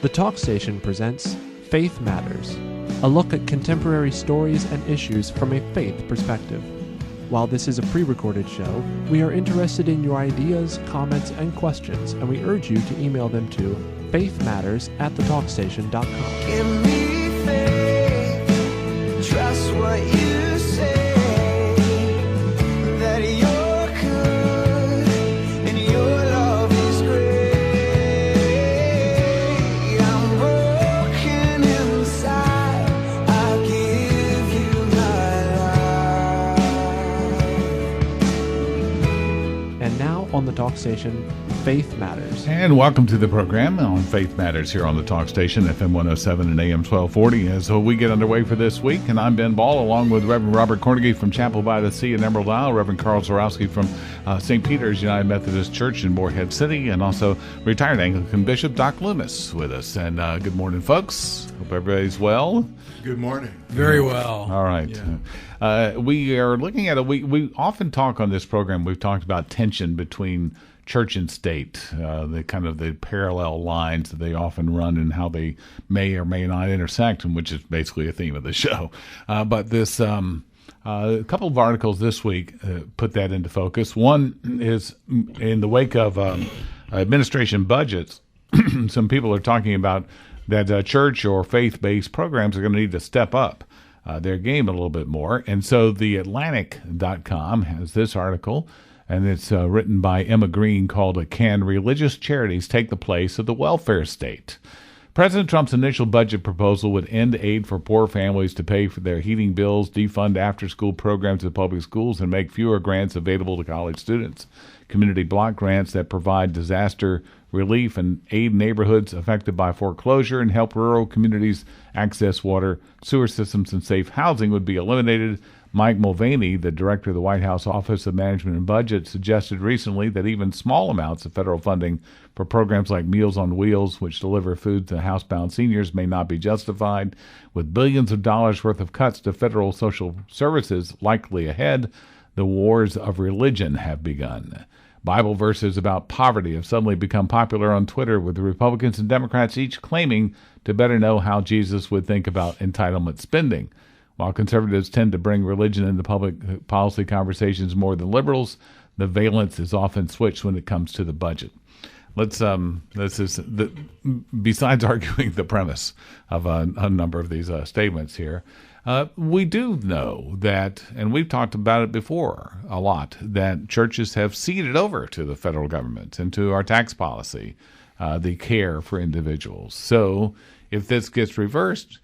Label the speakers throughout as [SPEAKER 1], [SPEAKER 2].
[SPEAKER 1] The Talk Station presents Faith Matters, a look at contemporary stories and issues from a faith perspective. While this is a pre-recorded show, we are interested in your ideas, comments, and questions, and we urge you to email them to faithmatters@thetalkstation.com.
[SPEAKER 2] Give me faith, trust what you say, that you're good and your love is great. I'm broken inside, I give you my life.
[SPEAKER 1] And now on the Talk Station, Faith Matters.
[SPEAKER 3] And welcome to the program on Faith Matters here on the Talk Station, FM 107 and AM 1240. As we get underway for this week, and I'm Ben Ball, along with Reverend Robert Cornegy from Chapel by the Sea in Emerald Isle, Reverend Carl Zorowski from St. Peter's United Methodist Church in Morehead City, and also retired Anglican Bishop Doc Loomis with us. And good morning, folks. Hope everybody's well.
[SPEAKER 4] Good morning.
[SPEAKER 5] Very well.
[SPEAKER 3] All right.
[SPEAKER 5] Yeah.
[SPEAKER 3] We are looking at we often talk on this program, we've talked about tension between church and state, the kind of the parallel lines that they often run and how they may or may not intersect, and which is basically a theme of the show. But this a couple of articles this week put that into focus. One is in the wake of administration budgets. Some people are talking about that church or faith-based programs are going to need to step up their game a little bit more. And so the Atlantic.com has this article, and it's written by Emma Green, called "Can Religious Charities Take the Place of the Welfare State?" President Trump's initial budget proposal would end aid for poor families to pay for their heating bills, defund after-school programs at public schools, and make fewer grants available to college students. Community block grants that provide disaster relief and aid neighborhoods affected by foreclosure and help rural communities access water, sewer systems, and safe housing would be eliminated. Mike Mulvaney, the director of the White House Office of Management and Budget, suggested recently that even small amounts of federal funding for programs like Meals on Wheels, which deliver food to housebound seniors, may not be justified. With billions of dollars worth of cuts to federal social services likely ahead, the wars of religion have begun. Bible verses about poverty have suddenly become popular on Twitter, with the Republicans and Democrats each claiming to better know how Jesus would think about entitlement spending. While conservatives tend to bring religion into public policy conversations more than liberals, the valence is often switched when it comes to the budget. Besides arguing the premise of a number of these statements here, we do know that, and we've talked about it before a lot, that churches have ceded over to the federal government and to our tax policy the care for individuals. So if this gets reversed,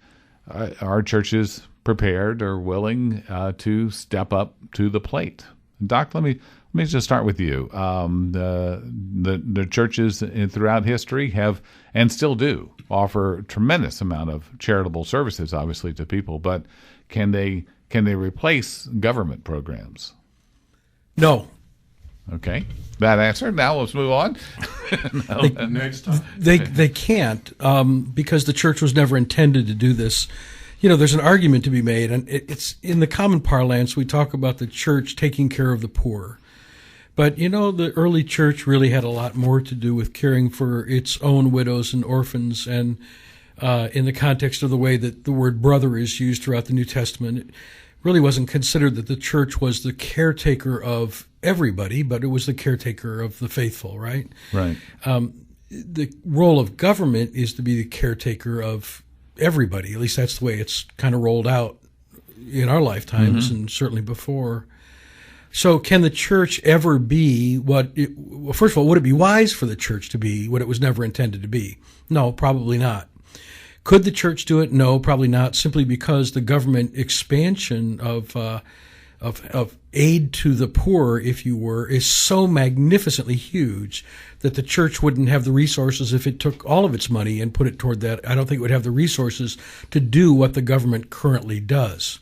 [SPEAKER 3] our churches prepared or willing to step up to the plate? Doc, let me just start with you. The churches throughout history have, and still do, offer a tremendous amount of charitable services, obviously, to people. But can they replace government programs?
[SPEAKER 5] No.
[SPEAKER 3] Okay, that answer. Now let's move on.
[SPEAKER 4] Next time.
[SPEAKER 5] They can't because the church was never intended to do this. You know, there's an argument to be made, and it's in the common parlance, we talk about the church taking care of the poor. But, you know, the early church really had a lot more to do with caring for its own widows and orphans. And in the context of the way that the word brother is used throughout the New Testament, it really wasn't considered that the church was the caretaker of everybody, but it was the caretaker of the faithful, right?
[SPEAKER 3] Right.
[SPEAKER 5] The role of government is to be the caretaker of everybody. At least that's the way it's kind of rolled out in our lifetimes, and certainly before. So can the church ever be well, first of all, would it be wise for the church to be what it was never intended to be? No, probably not. Could the church do it? No, probably not, simply because the government expansion of aid to the poor, if you were, is so magnificently huge that the church wouldn't have the resources if it took all of its money and put it toward that. I don't think it would have the resources to do what the government currently does.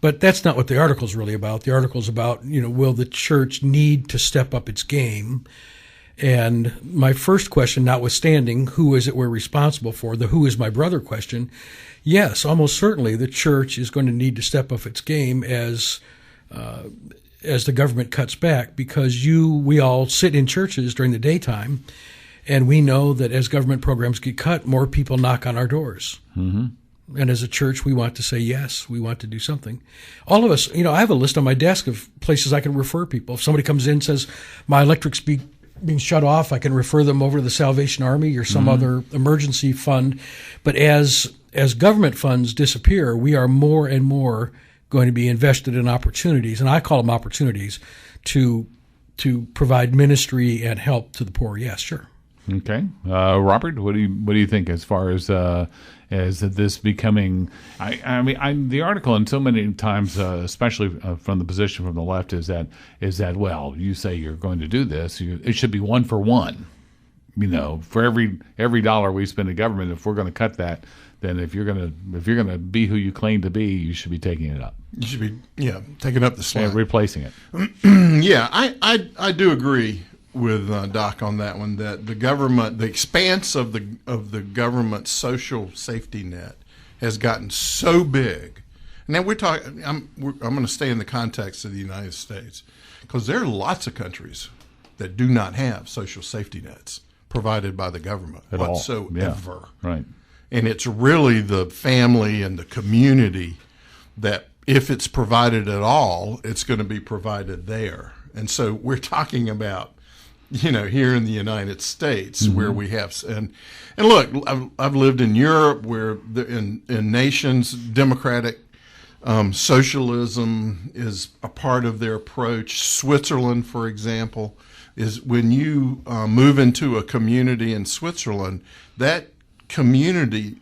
[SPEAKER 5] But that's not what the article's really about. The article's about, will the church need to step up its game? And my first question, notwithstanding who is it we're responsible for, the who is my brother question, yes, almost certainly the church is going to need to step up its game as the government cuts back, because we all sit in churches during the daytime, And we know that as government programs get cut, more people knock on our doors. Mm-hmm. And as a church, we want to say yes. We want to do something. All of us, I have a list on my desk of places I can refer people. If somebody comes in and says, my electric's being shut off, I can refer them over to the Salvation Army or some other emergency fund. But as government funds disappear, we are more and more going to be invested in opportunities, and I call them opportunities, to provide ministry and help to the poor. Yes, sure.
[SPEAKER 3] Okay, Robert, what do you think as far as this becoming? The article, and so many times, especially from the position from the left, is that well, you say you're going to do this, it should be 1 for 1. For every dollar we spend in government, if we're going to cut that, then if you're going to be who you claim to be, you should be taking it up.
[SPEAKER 4] You should be taking up the slack.
[SPEAKER 3] And replacing it.
[SPEAKER 4] Yeah, I do agree with Doc on that one, that the expanse of the government social safety net has gotten so big. Now we're talking. I'm going to stay in the context of the United States, because there are lots of countries that do not have social safety nets provided by the government
[SPEAKER 3] At all.
[SPEAKER 4] whatsoever.
[SPEAKER 3] Yeah. Right.
[SPEAKER 4] And it's really the family and the community that, if it's provided at all, it's going to be provided there. And so we're talking about, here in the United States, where we have, and look, I've lived in Europe, where in nations, democratic socialism is a part of their approach. Switzerland, for example, is when you move into a community in Switzerland, that community,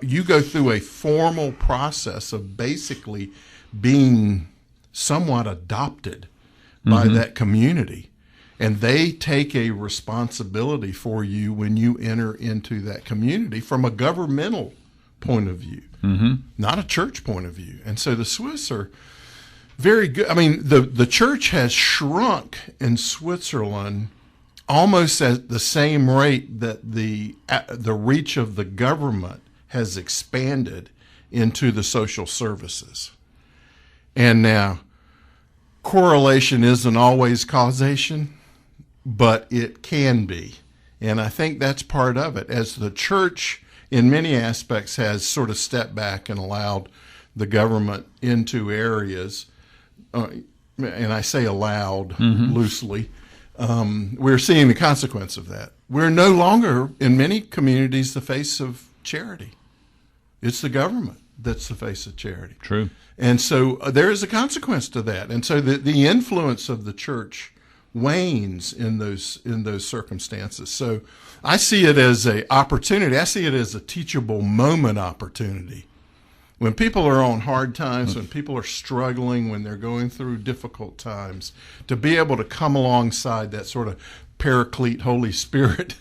[SPEAKER 4] you go through a formal process of basically being somewhat adopted by that community. And they take a responsibility for you when you enter into that community from a governmental point of view, not a church point of view. And so the Swiss are very good. I mean, the church has shrunk in Switzerland almost at the same rate that the reach of the government has expanded into the social services. And now, correlation isn't always causation, but it can be. And I think that's part of it. As the church, in many aspects, has sort of stepped back and allowed the government into areas, and I say allowed loosely, we're seeing the consequence of that. We're no longer, in many communities, the face of charity. It's the government that's the face of charity.
[SPEAKER 3] True.
[SPEAKER 4] And so there is a consequence to that. And so the influence of the church wanes in those circumstances. So I see it as an opportunity. I see it as a teachable moment opportunity. When people are on hard times, when people are struggling, when they're going through difficult times, to be able to come alongside that sort of Paraclete, Holy Spirit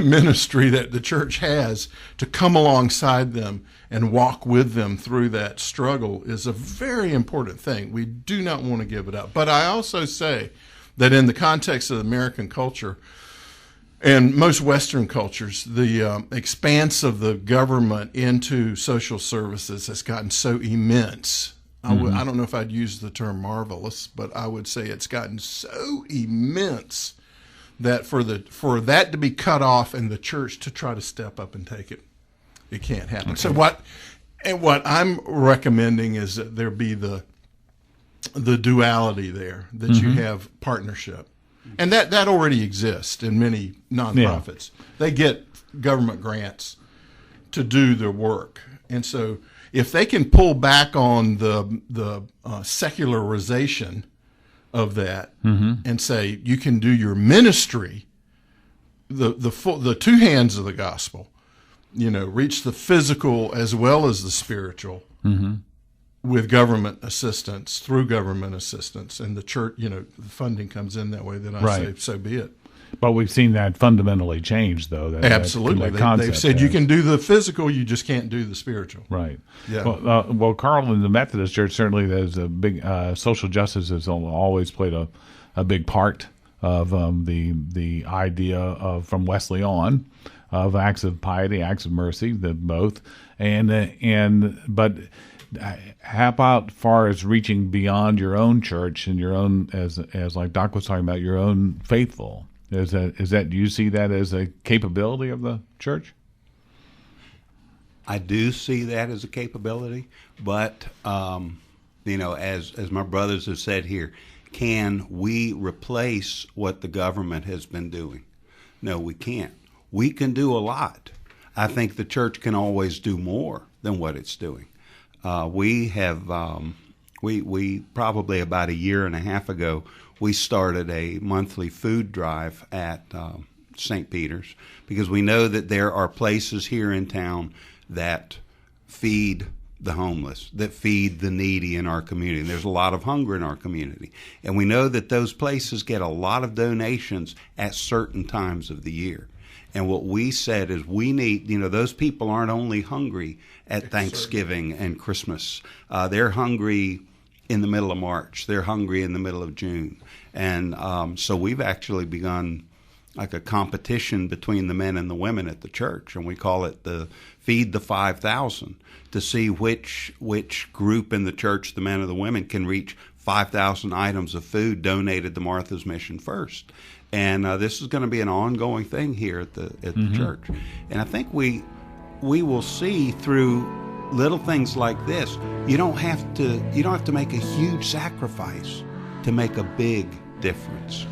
[SPEAKER 4] ministry that the church has, to come alongside them and walk with them through that struggle, is a very important thing. We do not want to give it up. But I also say that in the context of American culture and most Western cultures, the expanse of the government into social services has gotten so immense. I don't know if I'd use the term marvelous, but I would say it's gotten so immense that for that to be cut off and the church to try to step up and take it, it can't happen. Okay. So what I'm recommending is that there be the duality there, that you have partnership. And that already exists in many nonprofits. Yeah. They get government grants to do their work. And so if they can pull back on the secularization of that and say you can do your ministry, the two hands of the gospel, reach the physical as well as the spiritual with government assistance, through government assistance, and the church, the funding comes in that way, then I say so be it.
[SPEAKER 3] But we've seen that fundamentally change, though.
[SPEAKER 4] Absolutely. They've said you can do the physical, you just can't do the spiritual.
[SPEAKER 3] Right.
[SPEAKER 4] Yeah.
[SPEAKER 3] Well, Carl, in the Methodist Church, certainly there's a big social justice has always played a big part of the idea of, from Wesley on, of acts of piety, acts of mercy, both, but how about far as reaching beyond your own church and your own, as like Doc was talking about, your own faithful? Is that do you see that as a capability of the church?
[SPEAKER 6] I do see that as a capability, but as my brothers have said here, can we replace what the government has been doing? No, we can't. We can do a lot. I think the church can always do more than what it's doing. We probably about a year and a half ago, we started a monthly food drive at St. Peter's because we know that there are places here in town that feed the homeless, that feed the needy in our community. And there's a lot of hunger in our community. And we know that those places get a lot of donations at certain times of the year. And what we said is we need, those people aren't only hungry at Thanksgiving and Christmas. They're hungry in the middle of March. They're hungry in the middle of June. And so we've actually begun like a competition between the men and the women at the church. And we call it the Feed the 5,000 to see which group in the church, the men or the women, can reach 5,000 items of food donated to Martha's Mission first. And this is going to be an ongoing thing here at the church. And I think we will see through little things like this. You don't have to make a huge sacrifice to make a big difference.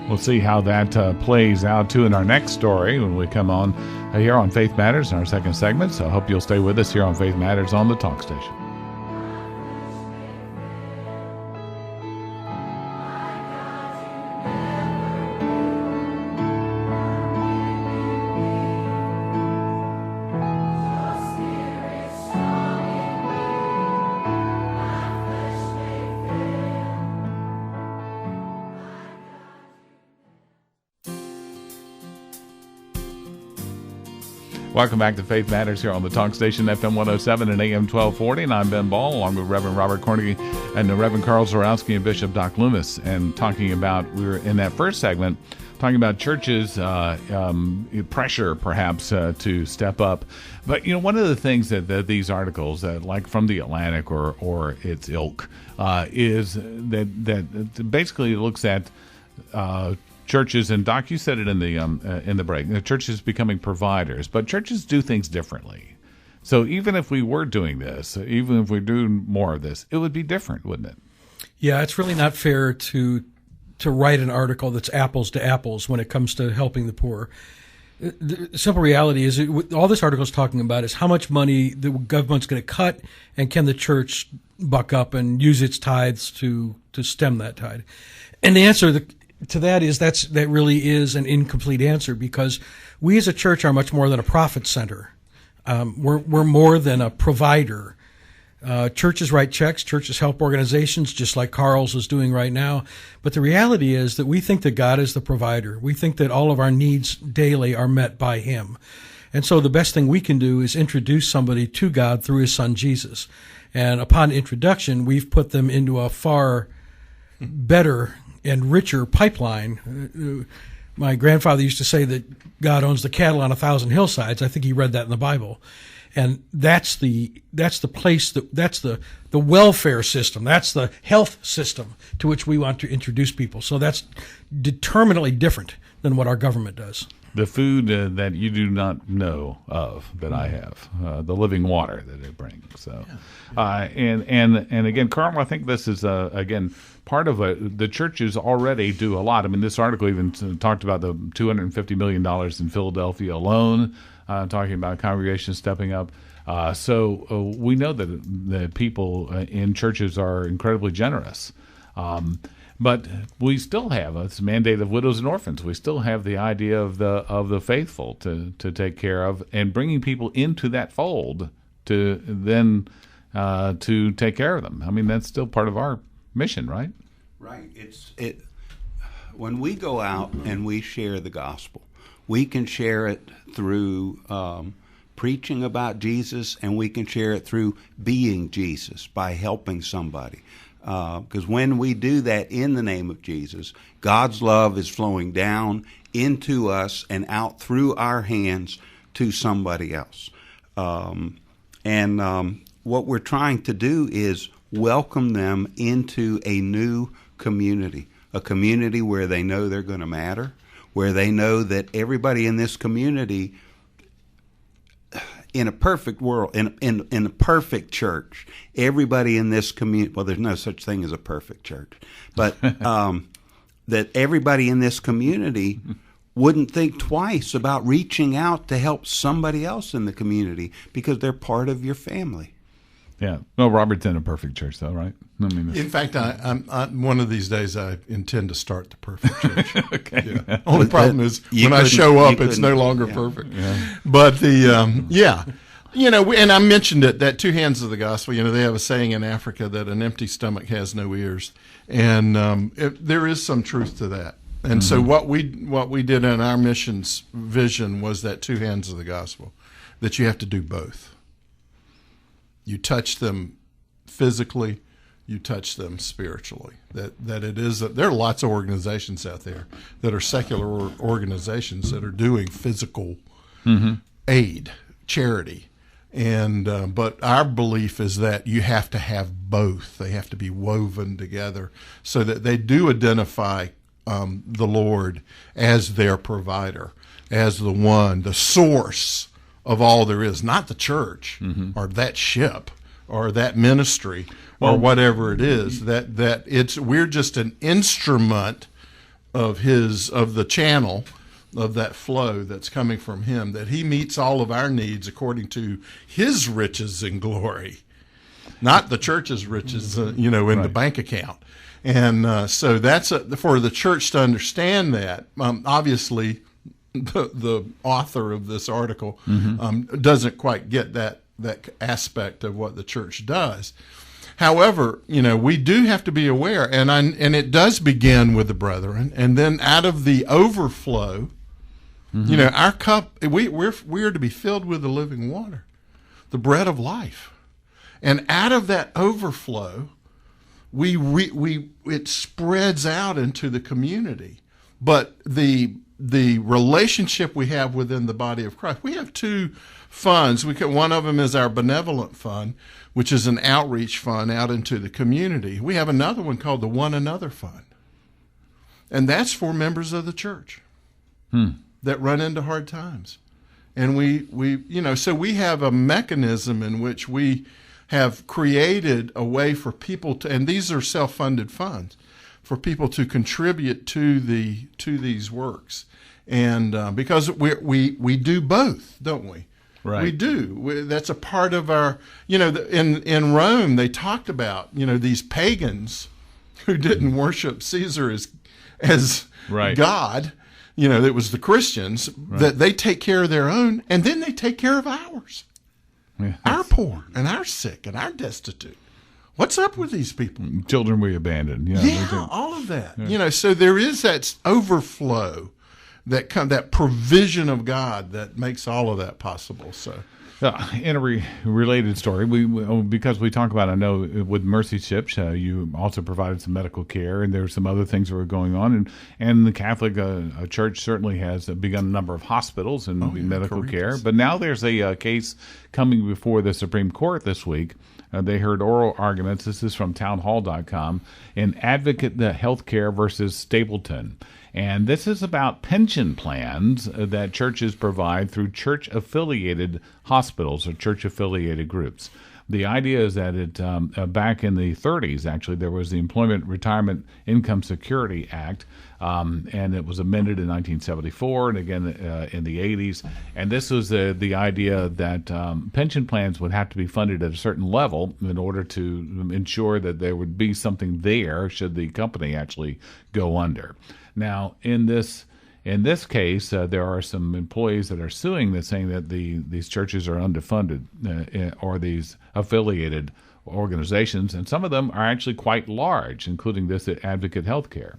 [SPEAKER 3] We'll see how that plays out too in our next story when we come on here on Faith Matters in our second segment. So I hope you'll stay with us here on Faith Matters on the Talk Station. Welcome back to Faith Matters here on the Talk Station, FM 107 and AM 1240. And I'm Ben Ball, along with Reverend Robert Cornegy and the Reverend Carl Zorowski and Bishop Doc Loomis. And we were in that first segment talking about churches' pressure, perhaps, to step up. But, one of the things that these articles, like from The Atlantic or its ilk, is that basically looks at churches, and Doc, you said it in the break. The churches becoming providers, but churches do things differently. So even if we were doing this, even if we're doing more of this, it would be different, wouldn't it? Yeah,
[SPEAKER 5] it's really not fair to write an article that's apples to apples when it comes to helping the poor. The simple reality is all this article is talking about is how much money the government's going to cut, and can the church buck up and use its tithes to stem that tide? And the answer to that is that really is an incomplete answer, because we as a church are much more than a profit center. We're more than a provider. Churches write checks, churches help organizations, just like Carl's is doing right now. But the reality is that we think that God is the provider. We think that all of our needs daily are met by Him. And so the best thing we can do is introduce somebody to God through His Son, Jesus. And upon introduction, we've put them into a far better and richer pipeline. My grandfather used to say that God owns the cattle on 1,000 hillsides. I think he read that in the Bible. And that's the place, that's the welfare system, that's the health system to which we want to introduce people. So that's determinately different than what our government does. The food that you do not know of that I have, the living water that it brings. So, and again, Carl, I think this is again part of the churches already do a lot. I mean, this article even talked about the $250 million in Philadelphia alone, talking about congregations stepping up. So we know that the people in churches are incredibly generous. But we still have a mandate of widows and orphans. We still have the idea of the faithful to take care of, and bringing people into that fold to then to take care of them. I mean, that's still part of our mission, right?
[SPEAKER 6] Right. When we go out and we share the gospel, we can share it through preaching about Jesus, and we can share it through being Jesus by helping somebody. Because when we do that in the name of Jesus, God's love is flowing down into us and out through our hands to somebody else. And what we're trying to do is welcome them into a new community, a community where they know they're going to matter, where they know that everybody in this community, in a perfect world, in a perfect church, everybody in this community, well, there's no such thing as a perfect church, but that everybody in this community wouldn't think twice about reaching out to help somebody else in the community because they're part of your family.
[SPEAKER 3] Yeah. Well, Robert's in a perfect church, though, right? I mean,
[SPEAKER 4] In fact, I'm one of these days I intend to start the perfect church.
[SPEAKER 3] okay.
[SPEAKER 4] Yeah. Only problem is
[SPEAKER 6] You
[SPEAKER 4] when I
[SPEAKER 6] couldn't-
[SPEAKER 4] show up,
[SPEAKER 6] you
[SPEAKER 4] it's no
[SPEAKER 6] couldn't-
[SPEAKER 4] longer
[SPEAKER 6] yeah.
[SPEAKER 4] perfect. But the yeah, you know, and I mentioned it, that two hands of the gospel. You know, they have a saying in Africa that an empty stomach has no ears, and there is some truth to that. And so what we did in our missions vision was that two hands of the gospel, that you have to do both. You touch them physically, you touch them spiritually. That it is. There are lots of organizations out there that are secular organizations that are doing physical aid, charity, and but our belief is that you have to have both. They have to be woven together so that they do identify the Lord as their provider, as the one, the source of all there is, not the church or that ship or that ministry or whatever it is. That we're just an instrument of the channel of that flow that's coming from him, that he meets all of our needs according to his riches and glory, not the church's riches, in the bank account. And so that's for the church to understand that. Obviously, the author of this article doesn't quite get that aspect of what the church does. However, we do have to be aware, and it does begin with the brethren, and then out of the overflow, our cup, we are to be filled with the living water, the bread of life, and out of that overflow, it spreads out into the community. But the relationship we have within the body of Christ, we have two funds. One of them is our benevolent fund, which is an outreach fund out into the community. We have another one called the One Another Fund, and that's for members of the church that run into hard times. And so we have a mechanism in which we have created a way for people to, and these are self-funded funds, for people to contribute to these works, and because we do both, don't we?
[SPEAKER 3] Right.
[SPEAKER 4] We do. That's a part of our. In Rome they talked about these pagans who didn't worship Caesar as
[SPEAKER 3] Right.
[SPEAKER 4] God. It was the Christians that they take care of their own, and then they take care of ours.
[SPEAKER 3] Yeah.
[SPEAKER 4] Our poor and our sick and our destitute. What's up with these people?
[SPEAKER 3] Children we abandoned.
[SPEAKER 4] Yeah, all of that. So there is that overflow, that provision of God that makes all of that possible. So,
[SPEAKER 3] in a related story, because we talk about, I know with Mercy Ships, you also provided some medical care, and there's some other things that were going on, and the Catholic Church certainly has begun a number of hospitals and medical care. But now there's a case coming before the Supreme Court this week. They heard oral arguments. This is from townhall.com in Advocate Healthcare versus Stapleton. And this is about pension plans that churches provide through church-affiliated hospitals or church-affiliated groups. The idea is that back in the 30s, actually, there was the Employment Retirement Income Security Act, and it was amended in 1974 and again in the 80s. And this was the idea that pension plans would have to be funded at a certain level in order to ensure that there would be something there should the company actually go under. Now, in this case, there are some employees that are suing that, saying that these churches are underfunded or these affiliated organizations, and some of them are actually quite large, including this at Advocate Healthcare.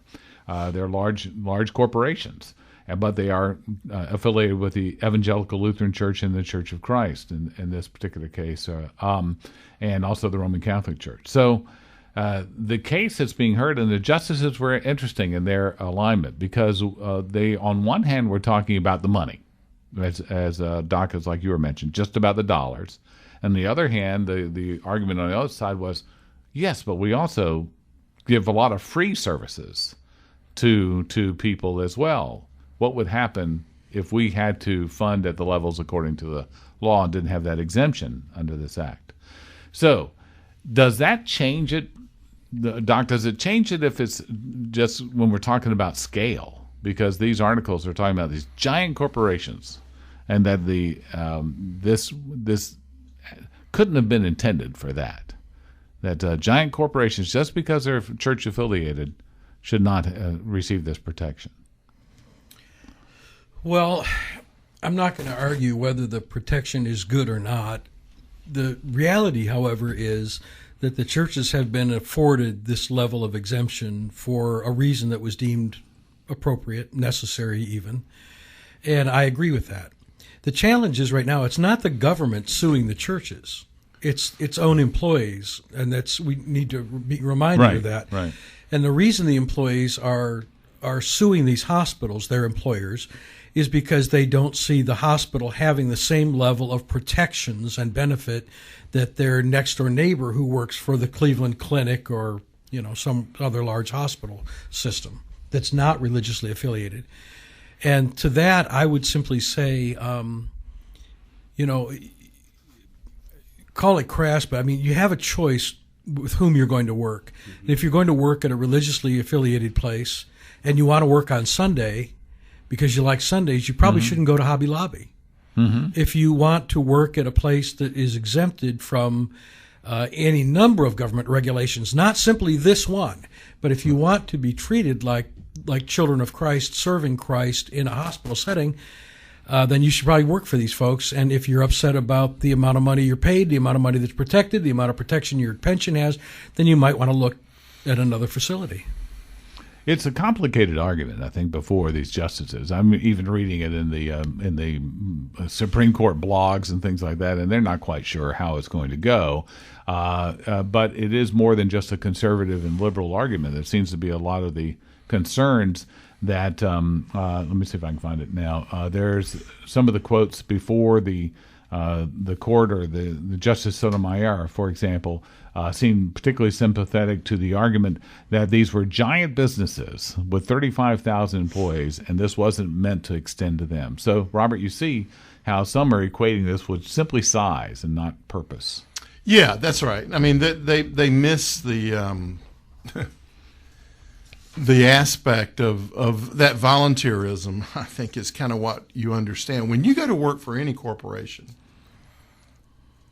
[SPEAKER 3] They're large corporations, but they are affiliated with the Evangelical Lutheran Church and the Church of Christ in this particular case, and also the Roman Catholic Church. So the case that's being heard, and the justices were interesting in their alignment, because they, on one hand, were talking about the money, as Doc, is like you were mentioned, just about the dollars. On the other hand, the argument on the other side was, yes, but we also give a lot of free services to people as well. what would happen if we had to fund at the levels according to the law and didn't have that exemption under this act. So does that change it, Doc? Does it change it if it's just when we're talking about scale? Because these articles are talking about these giant corporations, and that this couldn't have been intended for that. That giant corporations, just because they're church affiliated, should not receive this protection.
[SPEAKER 5] Well, I'm not going to argue whether the protection is good or not. The reality, however, is that the churches have been afforded this level of exemption for a reason that was deemed appropriate, necessary even, and I agree with that. The challenge is right now it's not the government suing the churches. It's its own employees, and we need to be reminded of that.
[SPEAKER 3] Right.
[SPEAKER 5] And the reason the employees are suing these hospitals, their employers, is because they don't see the hospital having the same level of protections and benefit that their next door neighbor who works for the Cleveland Clinic or some other large hospital system that's not religiously affiliated. And to that, I would simply say, call it crass, but I mean, you have a choice with whom you're going to work. Mm-hmm. And if you're going to work at a religiously affiliated place and you want to work on Sunday because you like Sundays, you probably shouldn't go to Hobby Lobby. Mm-hmm. If you want to work at a place that is exempted from any number of government regulations, not simply this one, but if you want to be treated like children of Christ, serving Christ in a hospital setting, then you should probably work for these folks. And if you're upset about the amount of money you're paid, the amount of money that's protected, the amount of protection your pension has, then you might want to look at another facility.
[SPEAKER 3] It's a complicated argument, I think, before these justices. I'm even reading it in the Supreme Court blogs and things like that, and they're not quite sure how it's going to go. But it is more than just a conservative and liberal argument. There seems to be a lot of the concerns that let me see if I can find it now. There's some of the quotes before the court, or the Justice Sotomayor, for example, seemed particularly sympathetic to the argument that these were giant businesses with 35,000 employees, and this wasn't meant to extend to them. So, Robert, you see how some are equating this with simply size and not purpose.
[SPEAKER 4] Yeah, that's right. I mean, they miss the the aspect of that volunteerism. I think is kind of what you understand when you go to work for any corporation.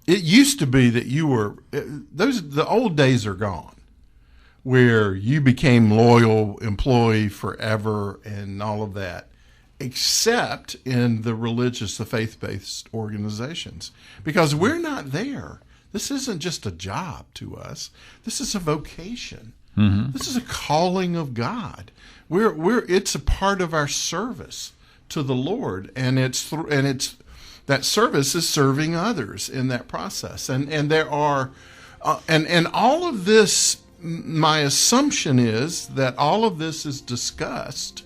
[SPEAKER 4] It used to be that the old days are gone, where you became loyal employee forever and all of that, except in the faith-based organizations, because we're not there. This isn't just a job to us. This is a vocation. Mm-hmm. This is a calling of God. It's a part of our service to the Lord, and it's that service is serving others in that process. And there are and all of this, my assumption is that all of this is discussed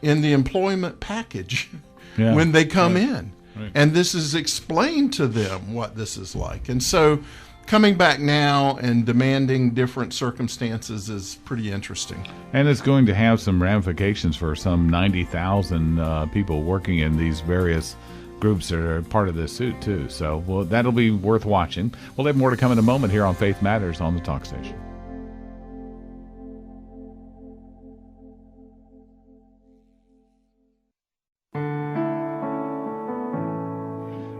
[SPEAKER 4] in the employment package when they come in. Right. And this is explained to them what this is like. And so coming back now and demanding different circumstances is pretty interesting.
[SPEAKER 3] And it's going to have some ramifications for some 90,000 people working in these various groups that are part of this suit, too. So that'll be worth watching. We'll have more to come in a moment here on Faith Matters on the Talk Station.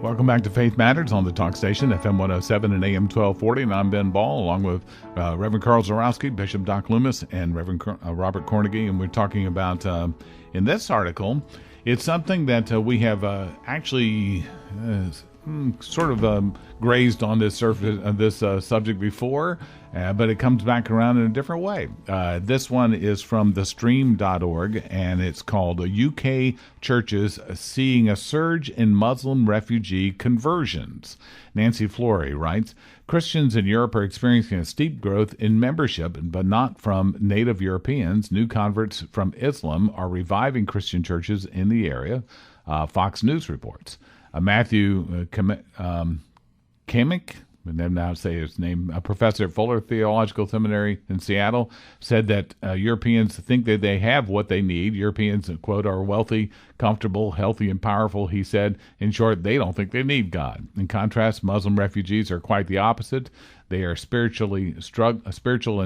[SPEAKER 3] Welcome back to Faith Matters on the Talk Station, FM 107 and AM 1240. And I'm Ben Ball, along with Reverend Carl Zarowski, Bishop Doc Loomis, and Reverend Robert Cornegy. And we're talking about, in this article, it's something that we have actually sort of grazed on this subject before, but it comes back around in a different way. This one is from thestream.org, and it's called UK Churches Seeing a Surge in Muslim Refugee Conversions. Nancy Flory writes, Christians in Europe are experiencing a steep growth in membership, but not from native Europeans. New converts from Islam are reviving Christian churches in the area, Fox News reports. Matthew Kemick, and then now say his name, a professor at Fuller Theological Seminary in Seattle, said that Europeans think that they have what they need. Europeans, quote, are wealthy, comfortable, healthy, and powerful. He said, in short, they don't think they need God. In contrast, Muslim refugees are quite the opposite. They are spiritual and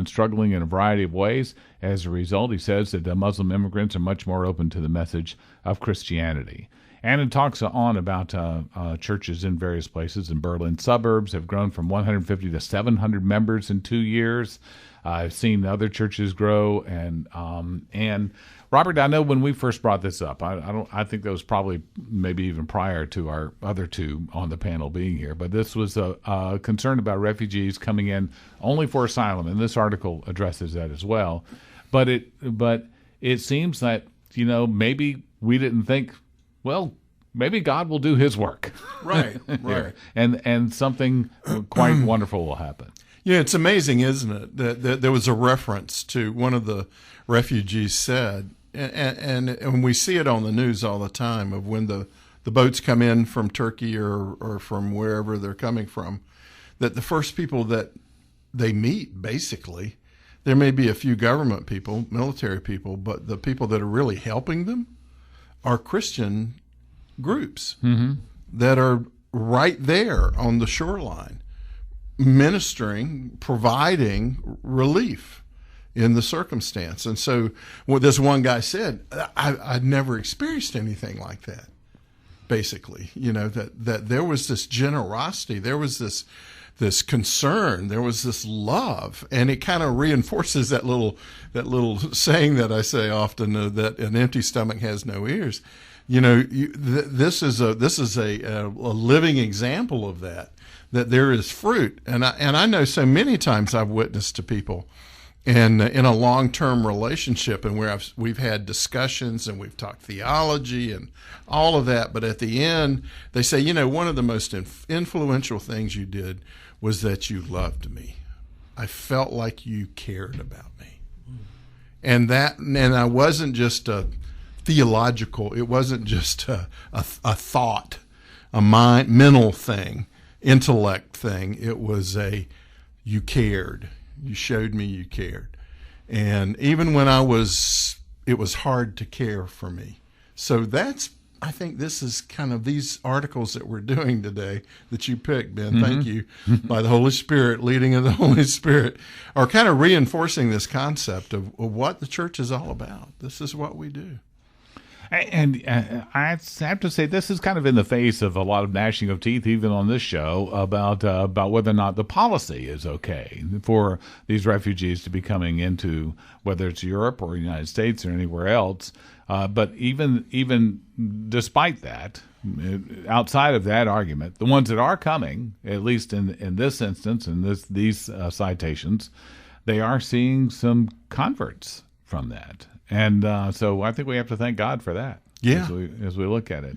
[SPEAKER 3] struggling in a variety of ways. As a result, he says that Muslim immigrants are much more open to the message of Christianity. And it talks on about churches in various places in Berlin suburbs have grown from 150 to 700 members in 2 years. I've seen other churches grow, and Robert, I know when we first brought this up, I think that was probably maybe even prior to our other two on the panel being here, but this was a concern about refugees coming in only for asylum, and this article addresses that as well. But it seems that, maybe we didn't think, well, maybe God will do his work.
[SPEAKER 4] Right.
[SPEAKER 3] and something quite wonderful will happen.
[SPEAKER 4] Yeah, it's amazing, isn't it, that there was a reference to one of the refugees said, and we see it on the news all the time, of when the boats come in from Turkey or from wherever they're coming from, that the first people that they meet, basically, there may be a few government people, military people, but the people that are really helping them are Christian groups that are right there on the shoreline, ministering, providing relief in the circumstance. And so what this one guy said, I'd never experienced anything like that, basically, that there was this generosity, there was this concern, there was this love, and it kind of reinforces that little saying that I say often, that an empty stomach has no ears. This is a living example of that there is fruit, and I know so many times I've witnessed to people, and in a long-term relationship, and where we've had discussions and we've talked theology and all of that, but at the end they say, one of the most influential things you did was that you loved me. I felt like you cared about me. And I wasn't just a theological, it wasn't just a thought, a mental thing, intellect thing. It was you cared. You showed me you cared. And even when it was hard to care for me. So I think this is kind of these articles that we're doing today that you picked, Ben, thank you, by the Holy Spirit, leading of the Holy Spirit, are kind of reinforcing this concept of what the church is all about. This is what we do.
[SPEAKER 3] And I have to say, this is kind of in the face of a lot of gnashing of teeth, even on this show, about whether or not the policy is okay for these refugees to be coming into, whether it's Europe or the United States or anywhere else. But even despite that, outside of that argument, the ones that are coming, at least in this instance, in these citations, they are seeing some converts from that. And so I think we have to thank God for that.
[SPEAKER 4] Yeah.
[SPEAKER 3] As we look at it,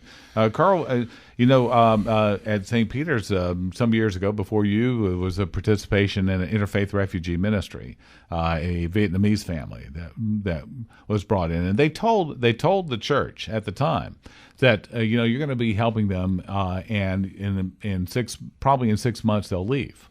[SPEAKER 3] Carl, at St. Peter's some years ago, before you, it was a participation in an interfaith refugee ministry, a Vietnamese family that was brought in, and they told the church at the time that you're going to be helping them, and in 6 months they'll leave,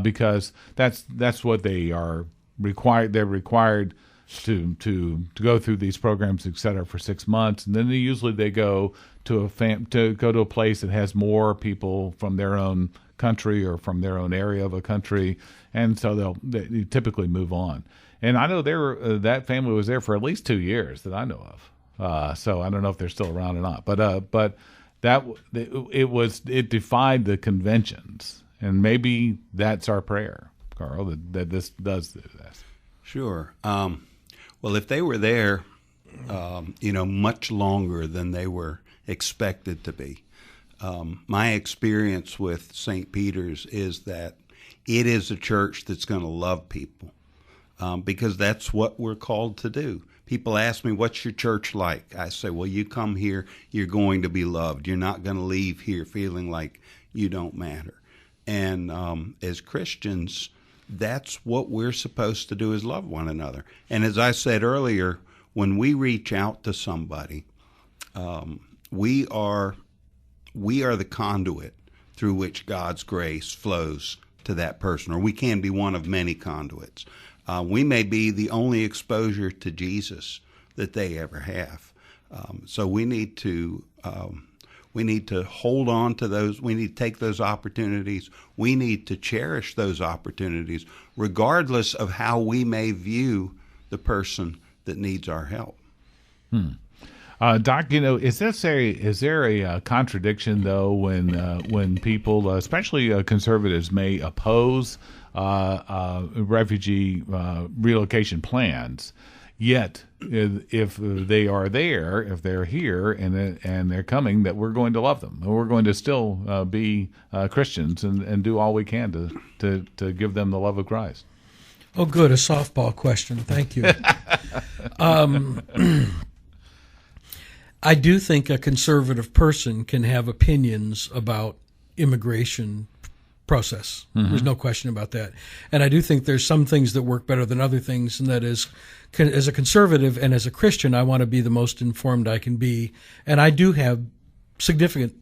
[SPEAKER 3] because that's what they are required. They're required to go through these programs, et cetera, for 6 months, and then they go to a place that has more people from their own country or from their own area of a country, and so they typically move on. And I know that family was there for at least 2 years that I know of. So I don't know if they're still around or not, but it defied the conventions, and maybe that's our prayer, Carl, that this does this.
[SPEAKER 6] Sure. Well, if they were there, much longer than they were expected to be, my experience with St. Peter's is that it is a church that's going to love people, because that's what we're called to do. People ask me, what's your church like? I say, well, you come here, you're going to be loved. You're not going to leave here feeling like you don't matter. And as Christians, that's what we're supposed to do, is love one another. And as I said earlier, when we reach out to somebody, we are the conduit through which God's grace flows to that person, or we can be one of many conduits. We may be the only exposure to Jesus that they ever have. So we need to hold on to those. We need to take those opportunities. We need to cherish those opportunities, regardless of how we may view the person that needs our help.
[SPEAKER 3] Doc, is there a contradiction though when people, especially conservatives, may oppose refugee relocation plans, yet if they are there, if they're here and they're coming, that we're going to love them, and we're going to still be Christians and do all we can to give them the love of Christ?
[SPEAKER 5] Oh, good. A softball question. Thank you. I do think a conservative person can have opinions about immigration process. There's no question about that. And I do think there's some things that work better than other things, and that is, as a conservative and as a Christian, I want to be the most informed I can be. And I do have significant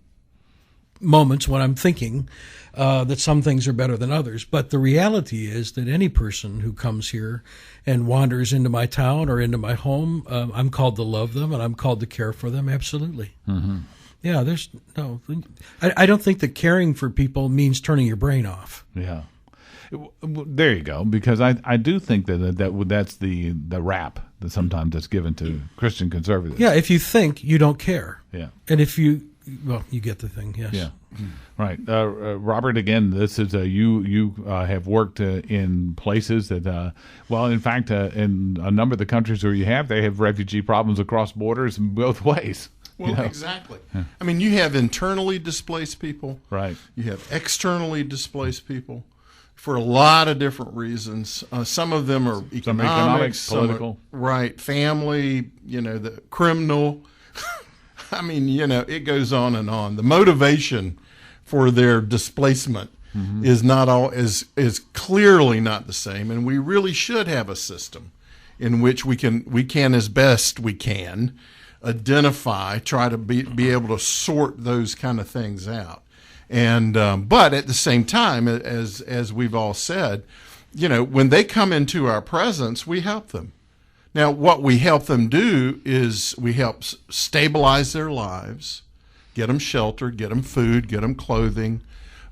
[SPEAKER 5] moments when I'm thinking that some things are better than others. But the reality is that any person who comes here and wanders into my town or into my home, I'm called to love them and I'm called to care for them. Absolutely. Yeah, there's no. I don't think that caring for people means turning your brain off.
[SPEAKER 3] Yeah. There you go. Because I do think that's the rap that sometimes is given to Christian conservatives.
[SPEAKER 5] Yeah, if you think, you don't care.
[SPEAKER 3] Yeah.
[SPEAKER 5] And if you, well, you get the thing, yes.
[SPEAKER 3] Yeah. Right. Robert, again, this is you have worked in places that, well, in fact, in a number of the countries where they have refugee problems across borders in both ways.
[SPEAKER 4] Well, exactly. I mean, you have internally displaced people.
[SPEAKER 3] Right.
[SPEAKER 4] You have externally displaced people for a lot of different reasons. Some of them are economic,
[SPEAKER 3] political.
[SPEAKER 4] Right. Family, the criminal. I mean, it goes on and on. The motivation for their displacement is not all is clearly not the same, and we really should have a system in which we can as best we can identify, try to be able to sort those kind of things out. And but at the same time, as we've all said, when they come into our presence, we help them. Now, what we help them do is we help stabilize their lives, get them shelter, get them food, get them clothing.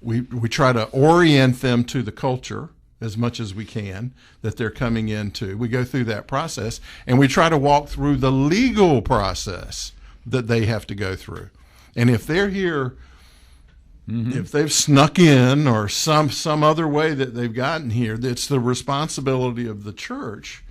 [SPEAKER 4] We try to orient them to the culture as much as we can that they're coming into. We go through that process, and we try to walk through the legal process that they have to go through. And if they're here, if they've snuck in or some other way that they've gotten here, it's the responsibility of the church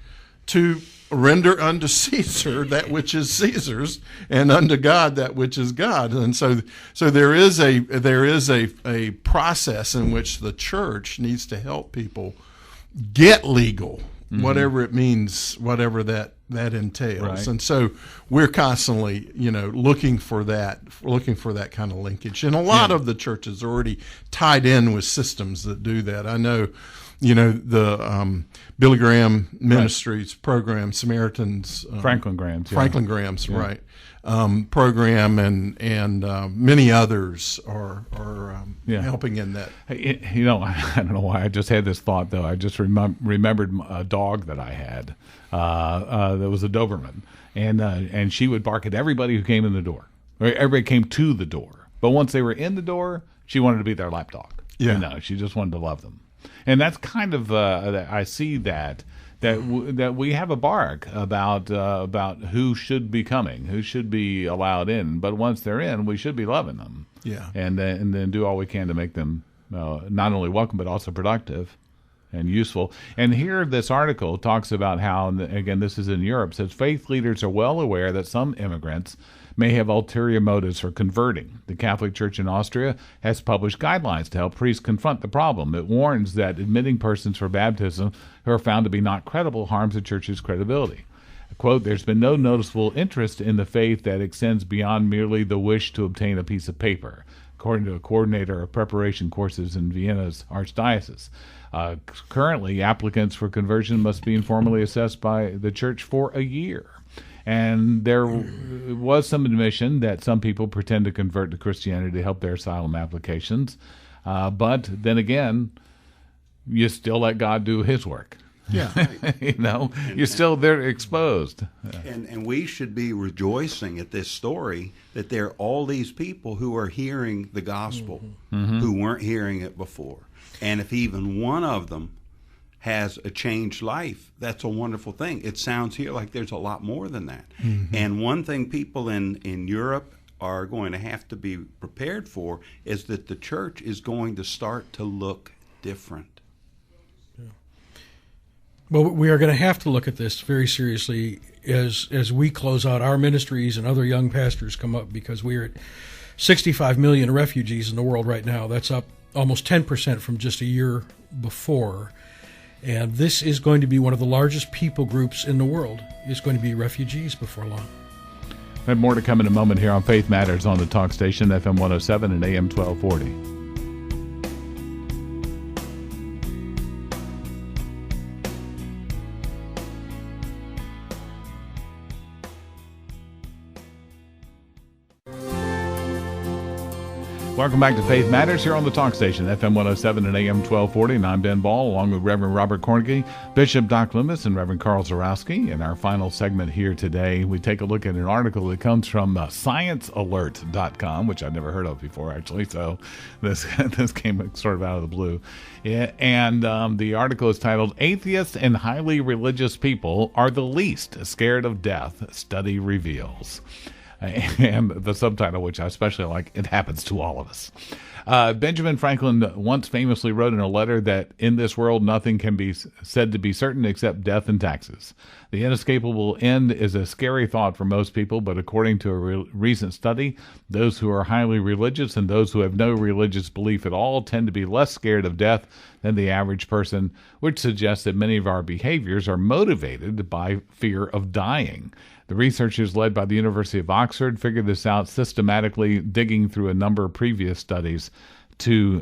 [SPEAKER 4] to render unto Caesar that which is Caesar's, and unto God that which is God. And so there is a process in which the church needs to help people get legal, whatever it means, whatever that entails.
[SPEAKER 3] Right.
[SPEAKER 4] And so we're constantly, looking for that kind of linkage. And a lot of the churches are already tied in with systems that do that. I know, the Billy Graham Ministries program, Samaritans,
[SPEAKER 3] Franklin Graham's,
[SPEAKER 4] right, program, and many others are helping in that.
[SPEAKER 3] I don't know why I just had this thought though. I just remembered a dog that I had. That was a Doberman, and she would bark at everybody who came in the door. Everybody came to the door, but once they were in the door, she wanted to be their lap dog.
[SPEAKER 4] Yeah,
[SPEAKER 3] she just wanted to love them. And that's kind of I see that we have a bark about who should be coming, who should be allowed in. But once they're in, we should be loving them.
[SPEAKER 4] Yeah,
[SPEAKER 3] and then do all we can to make them not only welcome but also productive and useful. And here, this article talks about how, again, this is in Europe, says faith leaders are well aware that some immigrants may have ulterior motives for converting. The Catholic Church in Austria has published guidelines to help priests confront the problem. It warns that admitting persons for baptism who are found to be not credible harms the Church's credibility. Quote, there's been no noticeable interest in the faith that extends beyond merely the wish to obtain a piece of paper, according to a coordinator of preparation courses in Vienna's Archdiocese. Currently, applicants for conversion must be informally assessed by the Church for a year. And there was some admission that some people pretend to convert to Christianity to help their asylum applications. But then again, you still let God do his work.
[SPEAKER 4] Yeah.
[SPEAKER 3] You're still there exposed.
[SPEAKER 6] And we should be rejoicing at this story that there are all these people who are hearing the gospel who weren't hearing it before. And if even one of them has a changed life, that's a wonderful thing. It sounds here like there's a lot more than that. And one thing people in Europe are going to have to be prepared for is that the church is going to start to look different.
[SPEAKER 5] Well, we are going to have to look at this very seriously as we close out our ministries and other young pastors come up, because we're at 65 million refugees in the world right now. That's up almost 10% from just a year before. And this is going to be one of the largest people groups in the world. It's going to be refugees before long.
[SPEAKER 3] We have more to come in a moment here on Faith Matters on the Talk Station, FM 107 and AM 1240. Welcome back to Faith Matters here on the Talk Station, FM 107 and AM 1240. And I'm Ben Ball, along with Reverend Robert Kornke, Bishop Doc Loomis, and Reverend Carl Zarowski. In our final segment here today, we take a look at an article that comes from ScienceAlert.com, which I'd never heard of before, actually. So this came sort of out of the blue. And the article is titled, "Atheists and Highly Religious People Are the Least Scared of Death, Study Reveals." And the subtitle, which I especially like, "It Happens to All of Us." Benjamin Franklin once famously wrote in a letter that in this world nothing can be said to be certain except death and taxes. The inescapable end is a scary thought for most people, but according to a recent study, those who are highly religious and those who have no religious belief at all tend to be less scared of death than the average person, which suggests that many of our behaviors are motivated by fear of dying. The researchers led by the University of Oxford figured this out systematically, digging through a number of previous studies to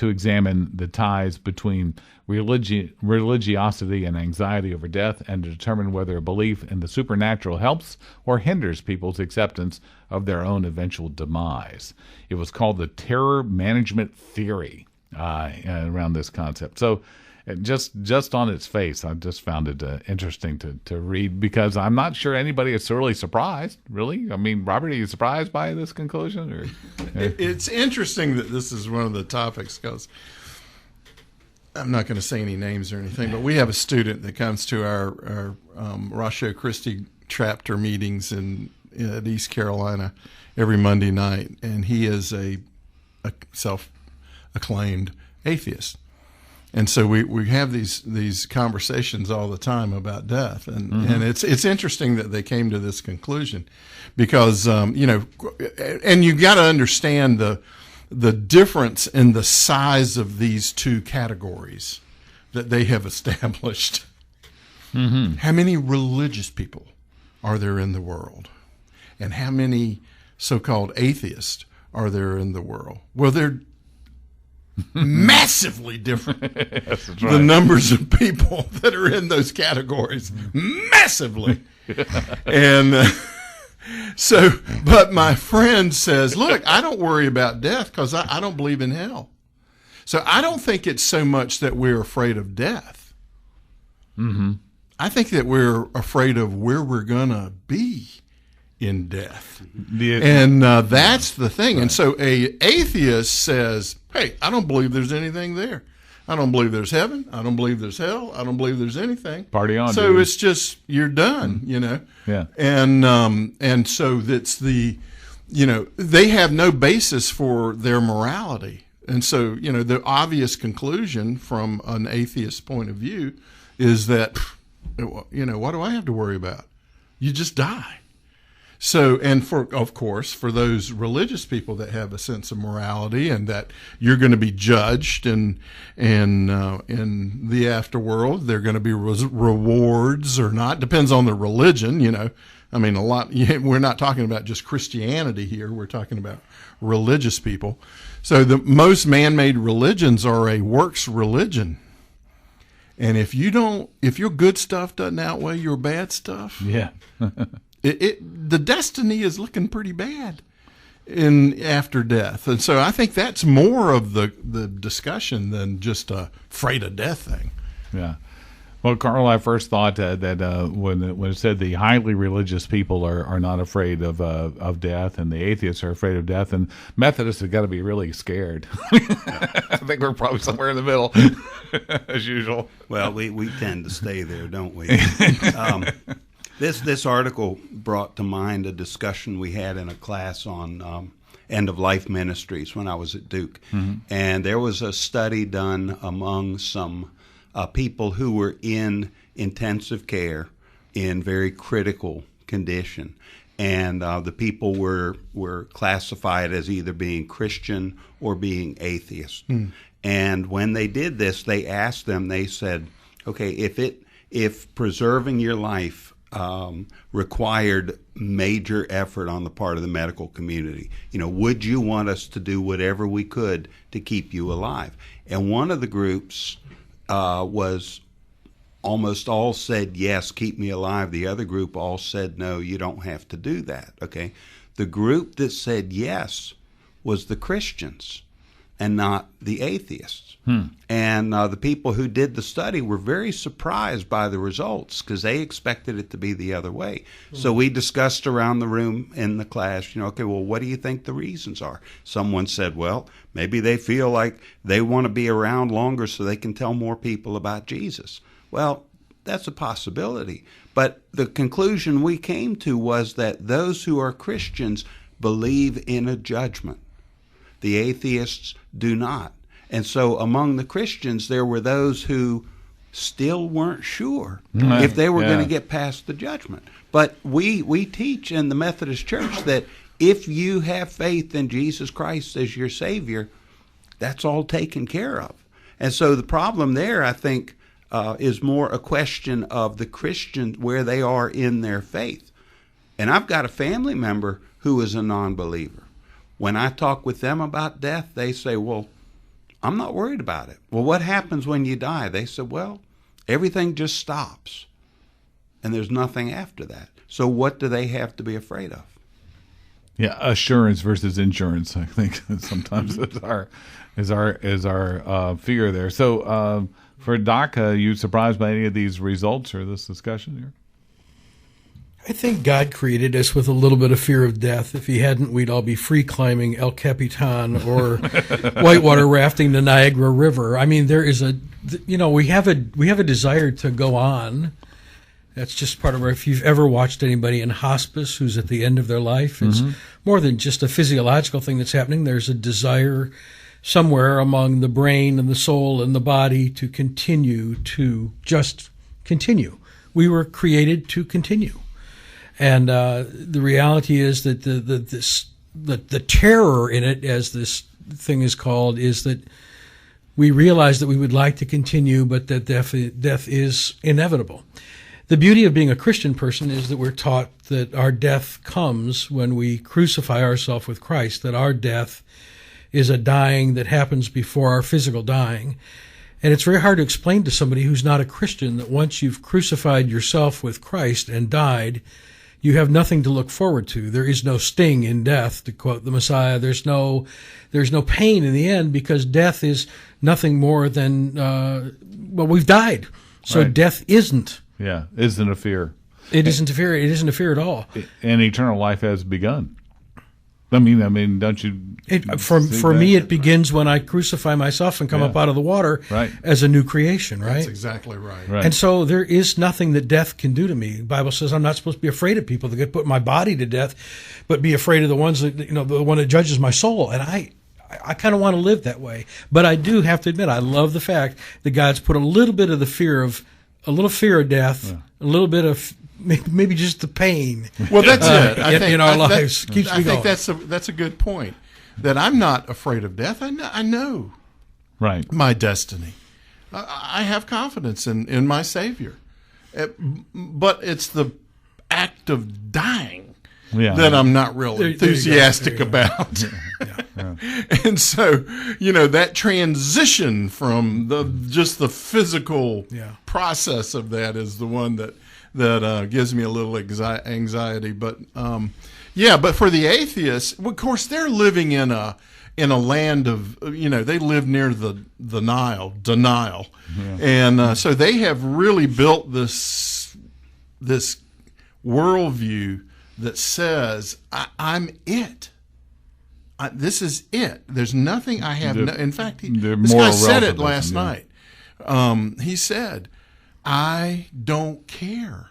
[SPEAKER 3] examine the ties between religiosity and anxiety over death, and to determine whether a belief in the supernatural helps or hinders people's acceptance of their own eventual demise. It was called the terror management theory around this concept. So just on its face, I just found it interesting to read, because I'm not sure anybody is really surprised, really. I mean, Robert, are you surprised by this conclusion? Or
[SPEAKER 4] It's interesting that this is one of the topics, because I'm not going to say any names or anything, but we have a student that comes to our Ratio Christi chapter meetings in East Carolina every Monday night, and he is a self-acclaimed atheist. And so we have these conversations all the time about death, and it's interesting that they came to this conclusion, because and you got to understand the difference in the size of these two categories that they have established. How many religious people are there in the world, and how many so-called atheists are there in the world? Well, they're massively different.
[SPEAKER 3] Yes, that's
[SPEAKER 4] The
[SPEAKER 3] right.
[SPEAKER 4] numbers of people that are in those categories, massively. And but my friend says, look, I don't worry about death because I don't believe in hell. So I don't think it's so much that we're afraid of death. I think that we're afraid of where we're going to be in death. And that's the thing. Right. And so a atheist says, hey, I don't believe there's anything there. I don't believe there's heaven. I don't believe there's hell. I don't believe there's anything.
[SPEAKER 3] Party on,
[SPEAKER 4] So
[SPEAKER 3] dude.
[SPEAKER 4] it's just, you're done,
[SPEAKER 3] Yeah.
[SPEAKER 4] And so that's they have no basis for their morality. And so, the obvious conclusion from an atheist point of view is that, what do I have to worry about? You just die. So, and of course, for those religious people that have a sense of morality and that you're going to be judged and in the afterworld, there are going to be rewards or not, depends on the religion, I mean, we're not talking about just Christianity here. We're talking about religious people. So the most man-made religions are a works religion. And if your good stuff doesn't outweigh your bad stuff,
[SPEAKER 3] Yeah.
[SPEAKER 4] the destiny is looking pretty bad in after death. And so I think that's more of the discussion than just a afraid of death thing.
[SPEAKER 3] Yeah. Well, Carl, I first thought that when it said the highly religious people are not afraid of death, and the atheists are afraid of death, and Methodists have got to be really scared. I think we're probably somewhere in the middle, as usual.
[SPEAKER 6] Well, we tend to stay there, don't we? This article brought to mind a discussion we had in a class on end-of-life ministries when I was at Duke. Mm-hmm. And there was a study done among some people who were in intensive care in very critical condition. And the people were classified as either being Christian or being atheist. Mm. And when they did this, they asked them, they said, okay, if preserving your life required major effort on the part of the medical community, would you want us to do whatever we could to keep you alive? And one of the groups was almost all said, yes, keep me alive. The other group all said, no, you don't have to do that. Okay. The group that said yes was the Christians and not the atheists. And the people who did the study were very surprised by the results because they expected it to be the other way. So we discussed around the room in the class, okay, well, what do you think the reasons are? Someone said, well, maybe they feel like they want to be around longer so they can tell more people about Jesus. Well, that's a possibility. But the conclusion we came to was that those who are Christians believe in a judgment. The atheists do not. And so among the Christians, there were those who still weren't sure if they were going to get past the judgment. But we teach in the Methodist Church that if you have faith in Jesus Christ as your Savior, that's all taken care of. And so the problem there, I think, is more a question of the Christian, where they are in their faith. And I've got a family member who is a non-believer. When I talk with them about death, they say, well, I'm not worried about it. Well, what happens when you die? They said, well, everything just stops, and there's nothing after that. So what do they have to be afraid of?
[SPEAKER 3] Yeah, assurance versus insurance, I think, sometimes is our fear there. So for Doc, are you surprised by any of these results or this discussion here?
[SPEAKER 5] I think God created us with a little bit of fear of death. If he hadn't, we'd all be free climbing El Capitan or whitewater rafting the Niagara River. I mean, there is we have a desire to go on. That's just part of our, if you've ever watched anybody in hospice who's at the end of their life, it's more than just a physiological thing that's happening. There's a desire somewhere among the brain and the soul and the body to continue, to just continue. We were created to continue. And the reality is that the terror in it, as this thing is called, is that we realize that we would like to continue, but that death is inevitable. The beauty of being a Christian person is that we're taught that our death comes when we crucify ourselves with Christ, that our death is a dying that happens before our physical dying. And it's very hard to explain to somebody who's not a Christian that once you've crucified yourself with Christ and died, you have nothing to look forward to. There is no sting in death, to quote the Messiah. There's no pain in the end, because death is nothing more than, we've died. So
[SPEAKER 3] right.
[SPEAKER 5] Death isn't.
[SPEAKER 3] Yeah, isn't a fear.
[SPEAKER 5] It isn't a fear. It isn't a fear at all.
[SPEAKER 3] And eternal life has begun. I mean, don't you?
[SPEAKER 5] For me, it begins when I crucify myself and come up out of the water as a new creation, right?
[SPEAKER 4] That's exactly right.
[SPEAKER 5] And so there is nothing that death can do to me. The Bible says I'm not supposed to be afraid of people that could put my body to death, but be afraid of the ones that, the one that judges my soul. And I kind of want to live that way. But I do have to admit, I love the fact that God's put a little bit of a little fear of death, a little bit of maybe just the pain.
[SPEAKER 4] Well, that's it. I think
[SPEAKER 5] in our lives keeps me going.
[SPEAKER 4] I think that's a good point. That I'm not afraid of death. I know my destiny. I have confidence in my Savior. But it's the act of dying that I'm not real enthusiastic about. And so, that transition from the physical process of that is the one that that gives me a little anxiety. But yeah, but for the atheists, of course, they're living in a land of, they live near the Nile, denial, and so they have really built this worldview that says I'm it. This is it. There's nothing I have. In fact, this guy said it last night. He said, "I don't care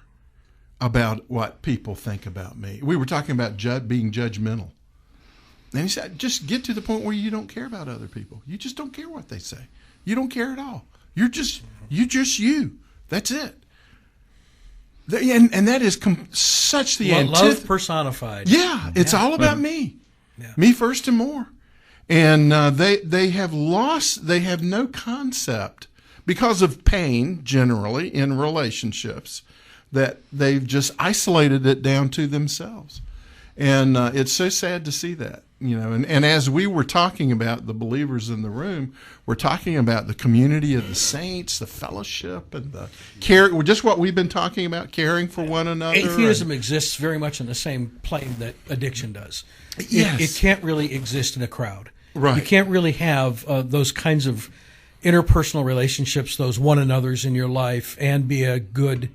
[SPEAKER 4] about what people think about me." We were talking about being judgmental, and he said, "Just get to the point where you don't care about other people. You just don't care what they say. You don't care at all. You're just you. That's it." And that is such the
[SPEAKER 5] love personified.
[SPEAKER 4] Yeah, it's all about me. Yeah. Me first and more. And they have lost, they have no concept because of pain generally in relationships that they've just isolated it down to themselves. And it's so sad to see that, and as we were talking about the believers in the room, we're talking about the community of the saints, the fellowship, and the care, just what we've been talking about, caring for one another.
[SPEAKER 5] Atheism exists very much in the same plane that addiction does.
[SPEAKER 4] Yes.
[SPEAKER 5] It can't really exist in a crowd.
[SPEAKER 4] Right.
[SPEAKER 5] You can't really have those kinds of interpersonal relationships, those one another's in your life, and be a good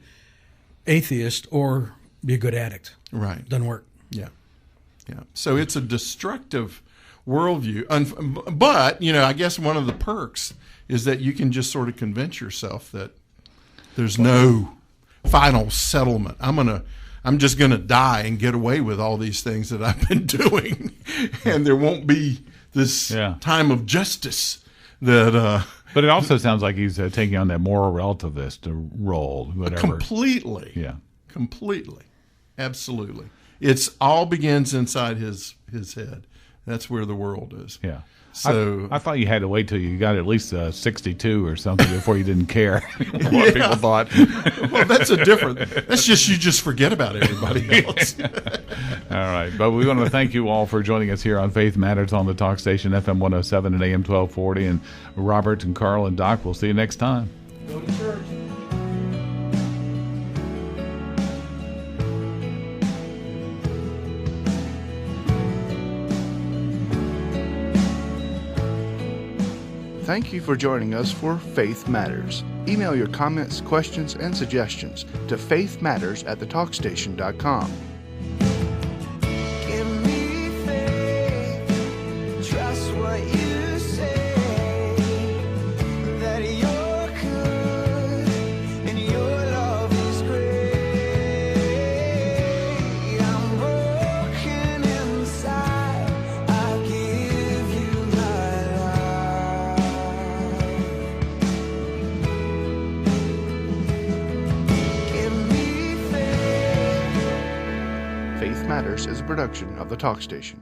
[SPEAKER 5] atheist or be a good addict.
[SPEAKER 4] Right.
[SPEAKER 5] Doesn't work.
[SPEAKER 4] Yeah. Yeah. So it's a destructive worldview. But, I guess one of the perks is that you can just sort of convince yourself that there's no final settlement. I'm just going to die and get away with all these things that I've been doing. And there won't be this time of justice that...
[SPEAKER 3] But it also sounds like he's taking on that moral relativist role, whatever.
[SPEAKER 4] Completely.
[SPEAKER 3] Yeah.
[SPEAKER 4] Completely. Absolutely. It's all begins inside his head. That's where the world is.
[SPEAKER 3] Yeah.
[SPEAKER 4] So
[SPEAKER 3] I thought you had to wait till you got at least 62 or something before you didn't care what people thought.
[SPEAKER 4] Well, that's just you just forget about everybody else.
[SPEAKER 3] All right. But we want to thank you all for joining us here on Faith Matters on the Talk Station, FM 107 and AM 1240. And Robert and Carl and Doc, we'll see you next time.
[SPEAKER 5] Go to church.
[SPEAKER 7] Thank you for joining us for Faith Matters. Email your comments, questions, and suggestions to faithmatters@thetalkstation.com.
[SPEAKER 2] Give me faith, trust what you say, that you're good and your love is great. I'm broken inside, I give you my life. Give me faith.
[SPEAKER 7] Faith Matters is a production of The Talk Station.